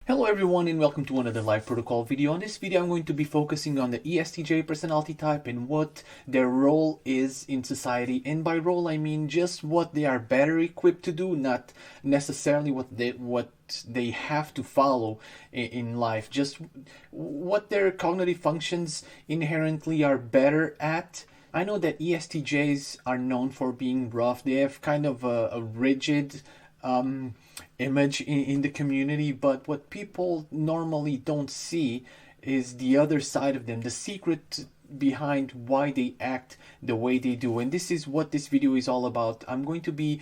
Hello everyone and welcome to another live protocol video. In this video I'm going to be focusing on the ESTJ personality type and what their role is in society. And by role I mean just what they are better equipped to do, not necessarily what they have to follow in life, just what their cognitive functions inherently are better at. I know that ESTJs are known for being rough. They have kind of a rigid image in the community, but what people normally don't see is the other side of them, the secret behind why they act the way they do. And this is what this video is all about. I'm going to be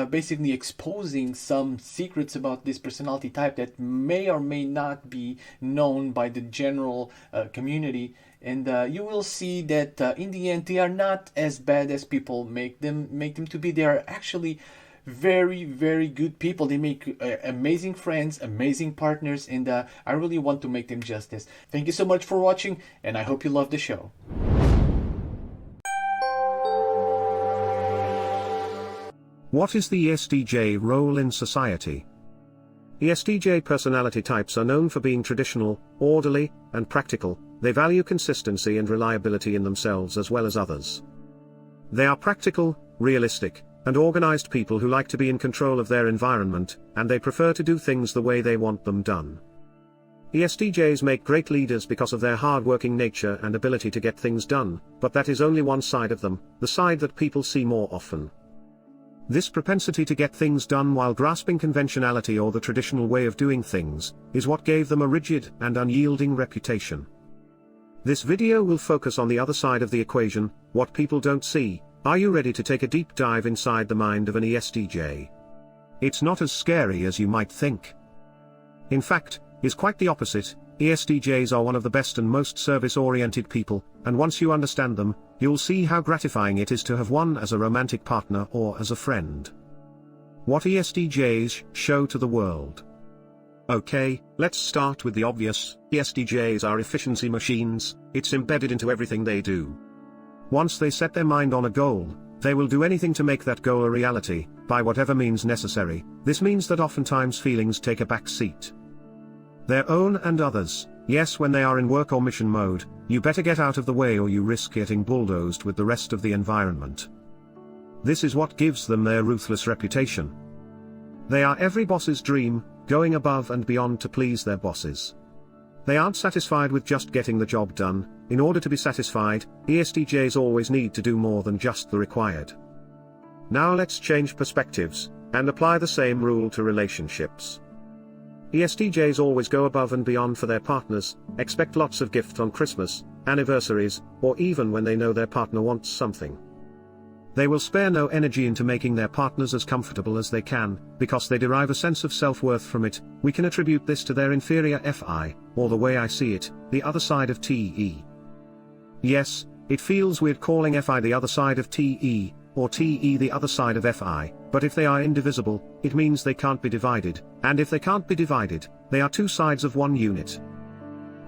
basically exposing some secrets about this personality type that may or may not be known by the general community. And you will see that in the end they are not as bad as people make them to be. They are actually very, very good people. They make amazing friends, amazing partners, and I really want to make them justice. Thank you so much for watching, and I hope you love the show. What is the ESTJ role in society? ESTJ personality types are known for being traditional, orderly, and practical. They value consistency and reliability in themselves as well as others. They are practical, realistic, and organized people who like to be in control of their environment, and they prefer to do things the way they want them done. ESTJs make great leaders because of their hard-working nature and ability to get things done, but that is only one side of them, the side that people see more often. This propensity to get things done while grasping conventionality or the traditional way of doing things, is what gave them a rigid and unyielding reputation. This video will focus on the other side of the equation, what people don't see. Are you ready to take a deep dive inside the mind of an ESTJ? It's not as scary as you might think. In fact, it's quite the opposite. ESTJs are one of the best and most service-oriented people, and once you understand them, you'll see how gratifying it is to have one as a romantic partner or as a friend. What ESTJs show to the world. Okay, let's start with the obvious. ESTJs are efficiency machines. It's embedded into everything they do. Once they set their mind on a goal, they will do anything to make that goal a reality, by whatever means necessary. This means that oftentimes feelings take a back seat. Their own and others. Yes, when they are in work or mission mode, you better get out of the way or you risk getting bulldozed with the rest of the environment. This is what gives them their ruthless reputation. They are every boss's dream, going above and beyond to please their bosses. They aren't satisfied with just getting the job done. In order to be satisfied, ESTJs always need to do more than just the required. Now let's change perspectives, and apply the same rule to relationships. ESTJs always go above and beyond for their partners, expect lots of gifts on Christmas, anniversaries, or even when they know their partner wants something. They will spare no energy into making their partners as comfortable as they can, because they derive a sense of self-worth from it. We can attribute this to their inferior FI, or the way I see it, the other side of TE. Yes, it feels weird calling FI the other side of TE, or TE the other side of FI, but if they are indivisible, it means they can't be divided, and if they can't be divided, they are two sides of one unit.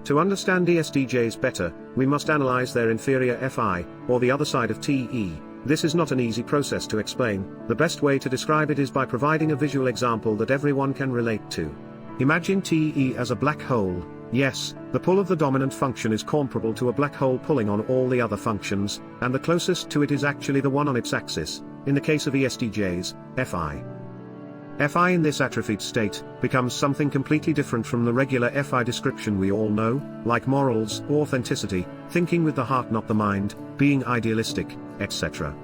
To understand ESTJs better, we must analyze their inferior FI, or the other side of TE. This is not an easy process to explain. The best way to describe it is by providing a visual example that everyone can relate to. Imagine TE as a black hole. Yes, the pull of the dominant function is comparable to a black hole pulling on all the other functions, and the closest to it is actually the one on its axis. In the case of ESTJs, FI. FI in this atrophied state becomes something completely different from the regular FI description we all know, like morals, authenticity, thinking with the heart not the mind, being idealistic, etc.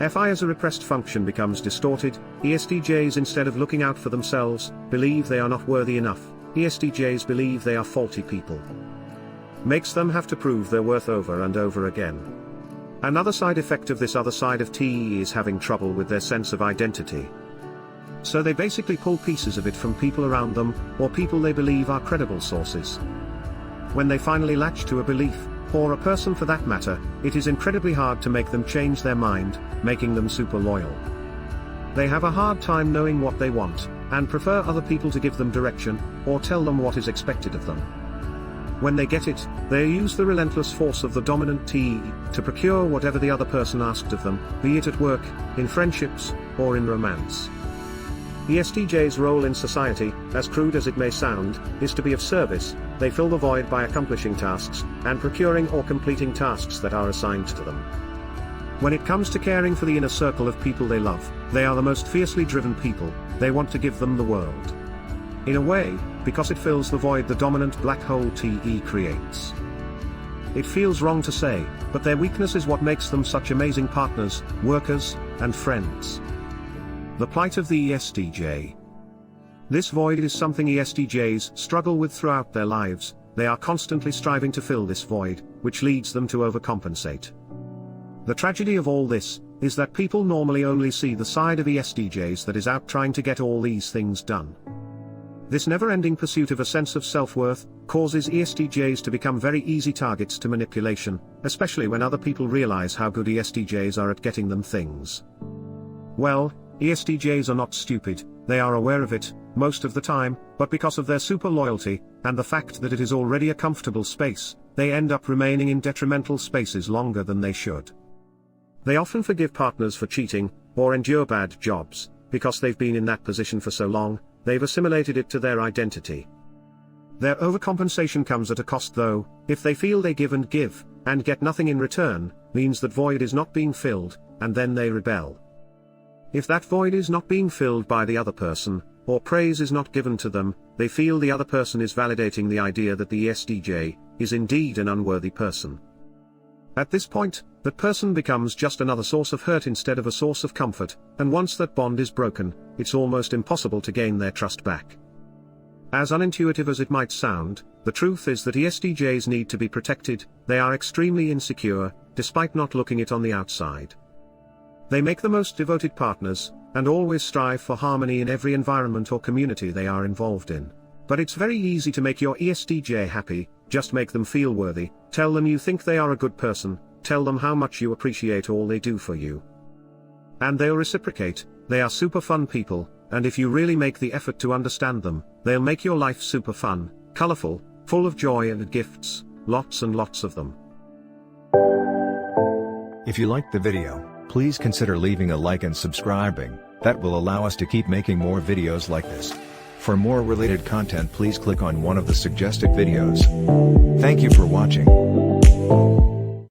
FI as a repressed function becomes distorted. ESTJs, instead of looking out for themselves, believe they are not worthy enough. ESTJs believe they are faulty people. Makes them have to prove their worth over and over again. Another side effect of this other side of TE is having trouble with their sense of identity. So they basically pull pieces of it from people around them, or people they believe are credible sources. When they finally latch to a belief, or a person for that matter, it is incredibly hard to make them change their mind, making them super loyal. They have a hard time knowing what they want, and prefer other people to give them direction, or tell them what is expected of them. When they get it, they use the relentless force of the dominant TE to procure whatever the other person asked of them, be it at work, in friendships, or in romance. ESTJ's role in society, as crude as it may sound, is to be of service. They fill the void by accomplishing tasks, and procuring or completing tasks that are assigned to them. When it comes to caring for the inner circle of people they love, they are the most fiercely driven people. They want to give them the world. In a way, because it fills the void the dominant black hole TE creates. It feels wrong to say, but their weakness is what makes them such amazing partners, workers, and friends. The plight of the ESTJ. This void is something ESTJs struggle with throughout their lives. They are constantly striving to fill this void, which leads them to overcompensate. The tragedy of all this is that people normally only see the side of ESTJs that is out trying to get all these things done. This never-ending pursuit of a sense of self-worth causes ESTJs to become very easy targets to manipulation, especially when other people realize how good ESTJs are at getting them things. Well, ESTJs are not stupid, they are aware of it, most of the time, but because of their super loyalty, and the fact that it is already a comfortable space, they end up remaining in detrimental spaces longer than they should. They often forgive partners for cheating, or endure bad jobs, because they've been in that position for so long, they've assimilated it to their identity. Their overcompensation comes at a cost though. If they feel they give, and get nothing in return, means that void is not being filled, and then they rebel. If that void is not being filled by the other person, or praise is not given to them, they feel the other person is validating the idea that the ESTJ is indeed an unworthy person. At this point, that person becomes just another source of hurt instead of a source of comfort, and once that bond is broken, it's almost impossible to gain their trust back. As unintuitive as it might sound, the truth is that ESTJs need to be protected. They are extremely insecure, despite not looking it on the outside. They make the most devoted partners, and always strive for harmony in every environment or community they are involved in. But it's very easy to make your ESTJ happy. Just make them feel worthy, tell them you think they are a good person, tell them how much you appreciate all they do for you. And they'll reciprocate. They are super fun people, and if you really make the effort to understand them, they'll make your life super fun, colorful, full of joy and gifts, lots and lots of them. If you liked the video, please consider leaving a like and subscribing. That will allow us to keep making more videos like this. For more related content, please click on one of the suggested videos. Thank you for watching.